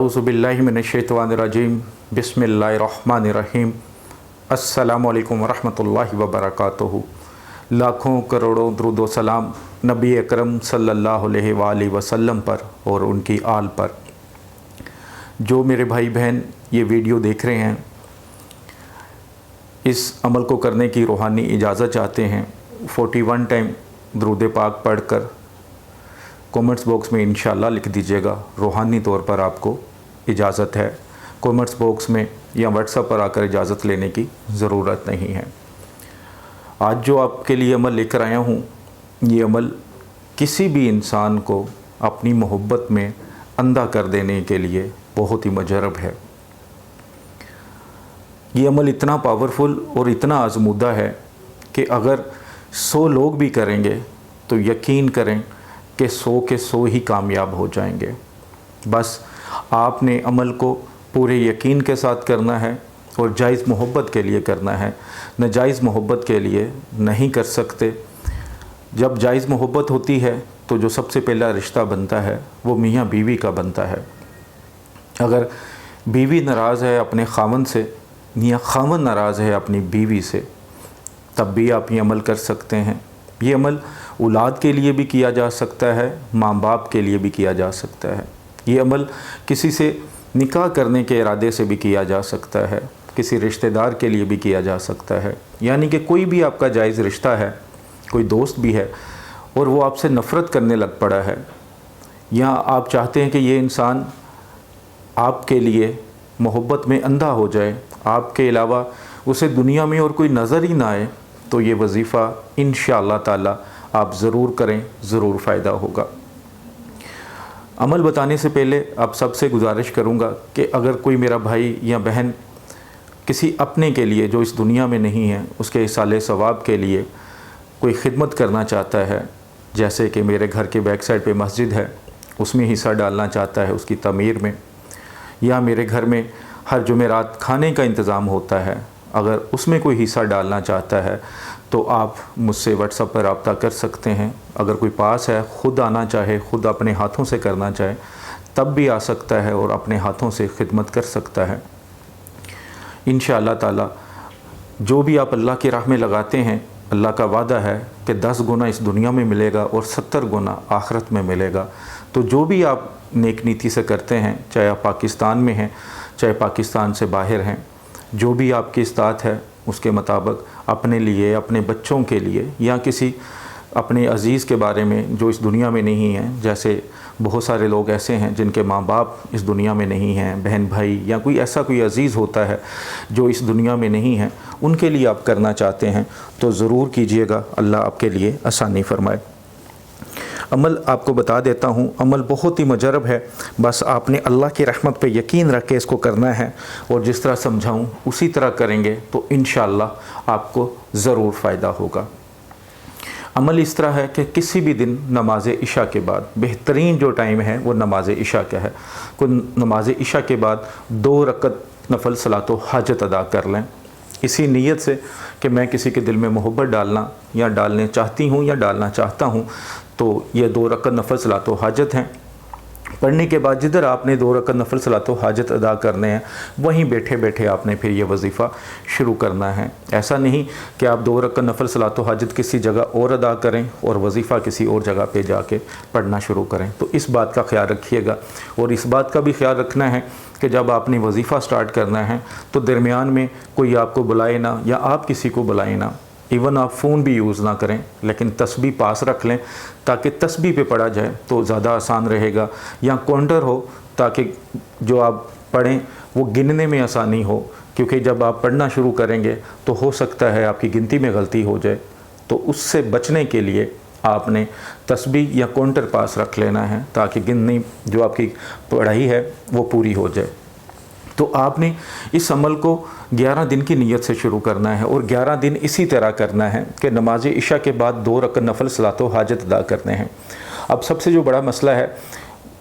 औज़ुबिल्लाहिमिनश्शैतानिर्रजीम बिस्मिल्लाहिर्रहमानिर्रहीम अस्सलामुअलैकुम वरहमतुल्लाहि वबरकातुहू। लाखों करोड़ों दुरूद व सलाम नबी अकरम सल्लल्लाहु अलैहि वसल्लम पर और उनकी आल पर। जो मेरे भाई बहन ये वीडियो देख रहे हैं, इस अमल को करने की रूहानी इजाज़त चाहते हैं, 41 टाइम दुरूद पाक पढ़कर कमेंट्स बॉक्स में इंशाअल्लाह लिख दीजिएगा। रूहानी तौर पर आपको इजाज़त है। कमेंट्स बॉक्स में या व्हाट्सएप पर आकर इजाज़त लेने की ज़रूरत नहीं है। आज जो आपके लिए अमल लेकर आया हूँ, ये अमल किसी भी इंसान को अपनी मोहब्बत में अंधा कर देने के लिए बहुत ही मुजरब है। ये अमल इतना पावरफुल और इतना आजमूदा है कि अगर 100 लोग भी करेंगे तो यकीन करें कि 100 के 100 ही कामयाब हो जाएंगे। बस आपने अमल को पूरे यकीन के साथ करना है और जायज़ मोहब्बत के लिए करना है। नाजायज़ मोहब्बत के लिए नहीं कर सकते। जब जायज़ मोहब्बत होती है तो जो सबसे पहला रिश्ता बनता है वो मियाँ बीवी का बनता है। अगर बीवी नाराज़ है अपने खामन से या खामन नाराज़ है अपनी बीवी से, तब भी आप ये अमल कर सकते हैं। ये अमल औलाद के लिए भी किया जा सकता है, माँ बाप के लिए भी किया जा सकता है। ये अमल किसी से निकाह करने के इरादे से भी किया जा सकता है, किसी रिश्तेदार के लिए भी किया जा सकता है। यानी कि कोई भी आपका जायज़ रिश्ता है, कोई दोस्त भी है और वो आपसे नफ़रत करने लग पड़ा है, या आप चाहते हैं कि ये इंसान आपके लिए मोहब्बत में अंधा हो जाए, आपके अलावा उसे दुनिया में और कोई नज़र ही ना आए, तो ये वजीफ़ा इंशाअल्लाह ताला आप ज़रूर करें, ज़रूर फ़ायदा होगा। अमल बताने से पहले आप सबसे गुजारिश करूँगा कि अगर कोई मेरा भाई या बहन किसी अपने के लिए जो इस दुनिया में नहीं है, उसके इसाले सवाब के लिए कोई खिदमत करना चाहता है, जैसे कि मेरे घर के बैक साइड पे मस्जिद है, उसमें हिस्सा डालना चाहता है उसकी तमीर में, या मेरे घर में हर जुमेरात खाने का इंतज़ाम होता है, अगर उसमें कोई हिस्सा डालना चाहता है तो आप मुझसे व्हाट्सएप पर रब्ता कर सकते हैं। अगर कोई पास है, ख़ुद आना चाहे, ख़ुद अपने हाथों से करना चाहे, तब भी आ सकता है और अपने हाथों से खिदमत कर सकता है। इंशाअल्लाह ताला जो भी आप अल्लाह की राह में लगाते हैं, अल्लाह का वादा है कि 10 गुना इस दुनिया में मिलेगा और 70 गुना आखिरत में मिलेगा। तो जो भी आप नेक नीति से करते हैं, चाहे आप पाकिस्तान में हैं, चाहे पाकिस्तान से बाहर हैं, जो भी आपकी इस्तात है उसके मुताबिक अपने लिए, अपने बच्चों के लिए, या किसी अपने अज़ीज़ के बारे में जो इस दुनिया में नहीं हैं, जैसे बहुत सारे लोग ऐसे हैं जिनके माँ बाप इस दुनिया में नहीं हैं, बहन भाई या कोई ऐसा कोई अज़ीज़ होता है जो इस दुनिया में नहीं है, उनके लिए आप करना चाहते हैं तो ज़रूर कीजिएगा। अल्लाह आपके लिए आसानी फ़रमाए। अमल आपको बता देता हूँ, अमल बहुत ही मुजरब है। बस आपने अल्लाह की रहमत पे यकीन रख के इसको करना है और जिस तरह समझाऊँ उसी तरह करेंगे तो इंशाअल्लाह आपको ज़रूर फ़ायदा होगा। अमल इस तरह है कि किसी भी दिन नमाज इशा के बाद, बेहतरीन जो टाइम है वो नमाज इशा का है, को नमाज इशा के बाद 2 रकत नफल सलातो हाजत अदा कर लें, इसी नीयत से कि मैं किसी के दिल में मोहब्बत डालना या डालने चाहती हूँ या डालना चाहता हूँ। तो ये 2 रकत नफल सलातो हाजत हैं। पढ़ने के बाद जिधर आपने 2 रकत नफल सलातो हाजत अदा करने हैं, वहीं बैठे बैठे आपने फिर ये वजीफ़ा शुरू करना है। ऐसा नहीं कि आप 2 रकत नफल सलातो हाजत किसी जगह और अदा करें और वजीफ़ा किसी और जगह पे जाके पढ़ना शुरू करें। तो इस बात का ख्याल रखिएगा और इस बात का भी ख्याल रखना है कि जब आपने वजीफ़ा स्टार्ट करना है तो दरमियान में कोई आपको बुलाए ना या आप किसी को बुलाए ना। इवन आप फ़ोन भी यूज़ ना करें, लेकिन तस्बीह पास रख लें ताकि तस्बीह पे पढ़ा जाए तो ज़्यादा आसान रहेगा, या काउंटर हो ताकि जो आप पढ़ें वो गिनने में आसानी हो, क्योंकि जब आप पढ़ना शुरू करेंगे तो हो सकता है आपकी गिनती में गलती हो जाए। तो उससे बचने के लिए आपने तस्बीह या काउंटर पास रख लेना है ताकि गिननी जो आपकी पढ़ाई है वो पूरी हो जाए। तो आपने इस अमल को 11 दिन की नीयत से शुरू करना है और 11 दिन इसी तरह करना है कि नमाज इशा के बाद 2 रकत नफल सलातो हाजत अदा करने हैं। अब सबसे जो बड़ा मसला है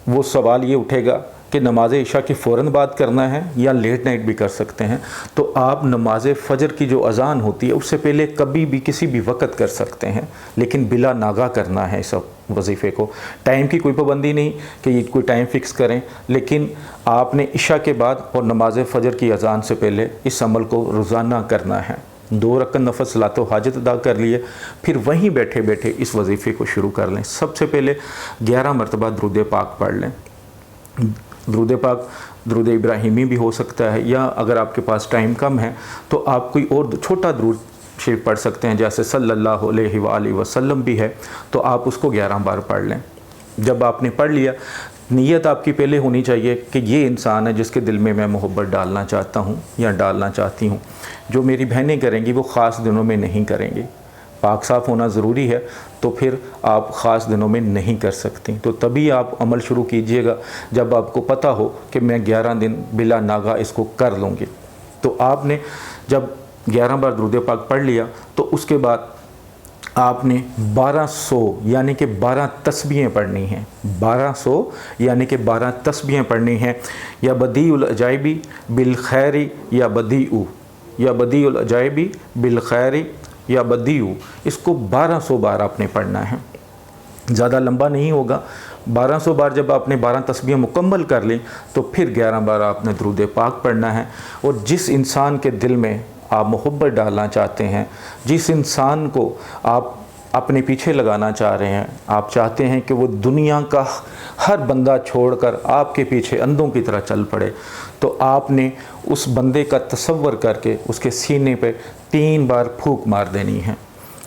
वो सवाल ये उठेगा کہ نماز عشاء کے فوراً بعد کرنا ہے یا لیٹ نائٹ بھی کر سکتے ہیں، تو آپ نماز فجر کی جو اذان ہوتی ہے اس سے پہلے کبھی بھی کسی بھی وقت کر سکتے ہیں، لیکن بلا ناغہ کرنا ہے اس وظیفے کو۔ ٹائم کی کوئی پابندی نہیں کہ یہ کوئی ٹائم فکس کریں، لیکن آپ نے عشاء کے بعد اور نماز فجر کی اذان سے پہلے اس عمل کو روزانہ کرنا ہے۔ 2 رکعت نفل صلاۃ و حاجت ادا کر لیے، پھر وہیں بیٹھے بیٹھے اس وظیفے کو شروع کر لیں۔ سب سے پہلے 11 مرتبہ درود پاک پڑھ لیں۔ درود پاک درود ابراہیمی بھی ہو سکتا ہے، یا اگر آپ کے پاس ٹائم کم ہے تو آپ کوئی اور چھوٹا درود شریف پڑھ سکتے ہیں، جیسے صلی اللہ علیہ وآلہ وسلم بھی ہے، تو آپ اس کو 11 بار پڑھ لیں۔ جب آپ نے پڑھ لیا، نیت آپ کی پہلے ہونی چاہیے کہ یہ انسان ہے جس کے دل میں محبت ڈالنا چاہتا ہوں یا ڈالنا چاہتی ہوں۔ جو میری بہنیں کریں گی وہ خاص دنوں میں نہیں کریں گی، پاک صاف ہونا ضروری ہے، تو پھر آپ خاص دنوں میں نہیں کر سکتی۔ تو تبھی آپ عمل شروع کیجئے گا جب آپ کو پتہ ہو کہ میں 11 دن بلا ناغہ اس کو کر لوں گی۔ تو آپ نے جب 11 بار درود پاک پڑھ لیا تو اس کے بعد آپ نے 1200 یعنی کہ 12 تسبیحیں پڑھنی ہیں۔ 1200 یعنی کہ 12 تسبیحیں پڑھنی ہیں۔ یا بدیع العجائبی بالخیر یا بدیع، یا بدیع العجائبی بالخیر یا بدیع، اس کو 1200 بار آپ نے پڑھنا ہے، زیادہ لمبا نہیں ہوگا۔ 1200 بار جب آپ نے 12 تسبیحیں مکمل کر لیں تو پھر 11 بار آپ نے درود پاک پڑھنا ہے۔ اور جس انسان کے دل میں آپ محبت ڈالنا چاہتے ہیں، جس انسان کو آپ اپنے پیچھے لگانا چاہ رہے ہیں، آپ چاہتے ہیں کہ وہ دنیا کا ہر بندہ چھوڑ کر آپ کے پیچھے اندھوں کی طرح چل پڑے، تو آپ نے اس بندے کا تصور کر کے اس کے سینے پہ 3 بار پھونک مار دینی ہے۔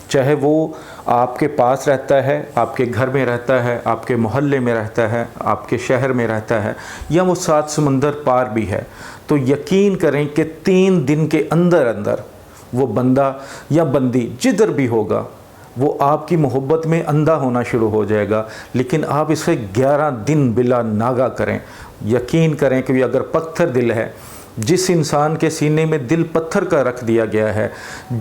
چاہے وہ آپ کے پاس رہتا ہے، آپ کے گھر میں رہتا ہے، آپ کے محلے میں رہتا ہے، آپ کے شہر میں رہتا ہے، یا وہ 7 سمندر پار بھی ہے، تو یقین کریں کہ 3 دن کے اندر اندر وہ بندہ یا بندی جدھر بھی ہوگا وہ آپ کی محبت میں اندھا ہونا شروع ہو جائے گا۔ لیکن آپ اسے 11 دن بلا ناغہ کریں، یقین کریں کہ اگر پتھر دل ہے، جس انسان کے سینے میں دل پتھر کا رکھ دیا گیا ہے،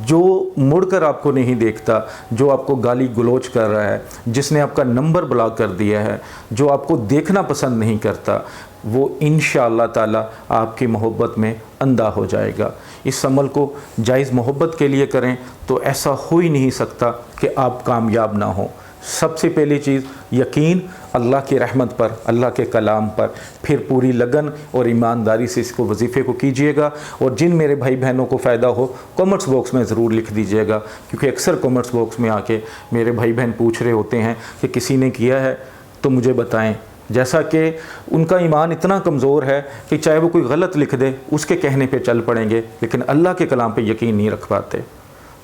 جو مڑ کر آپ کو نہیں دیکھتا، جو آپ کو گالی گلوچ کر رہا ہے، جس نے آپ کا نمبر بلاک کر دیا ہے، جو آپ کو دیکھنا پسند نہیں کرتا، وہ انشاءاللہ تعالی آپ کی محبت میں اندھا ہو جائے گا۔ اس عمل کو جائز محبت کے لیے کریں تو ایسا ہو ہی نہیں سکتا کہ آپ کامیاب نہ ہوں۔ سب سے پہلی چیز یقین اللہ کی رحمت پر، اللہ کے کلام پر، پھر پوری لگن اور ایمانداری سے اس کو وظیفے کو کیجئے گا۔ اور جن میرے بھائی بہنوں کو فائدہ ہو کامنٹس باکس میں ضرور لکھ دیجئے گا، کیونکہ اکثر کامنٹس باکس میں آ کے میرے بھائی بہن پوچھ رہے ہوتے ہیں کہ کسی نے کیا ہے تو مجھے بتائیں، جیسا کہ ان کا ایمان اتنا کمزور ہے کہ چاہے وہ کوئی غلط لکھ دے اس کے کہنے پہ چل پڑیں گے، لیکن اللہ کے کلام پہ یقین نہیں رکھ پاتے۔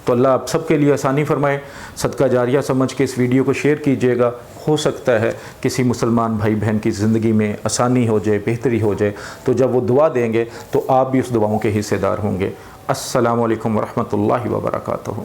تو اللہ آپ سب کے لیے آسانی فرمائے۔ صدقہ جاریہ سمجھ کے اس ویڈیو کو شیئر کیجئے گا، ہو سکتا ہے کسی مسلمان بھائی بہن کی زندگی میں آسانی ہو جائے، بہتری ہو جائے، تو جب وہ دعا دیں گے تو آپ بھی اس دعاؤں کے حصے دار ہوں گے۔ السلام علیکم ورحمۃ اللہ وبرکاتہ۔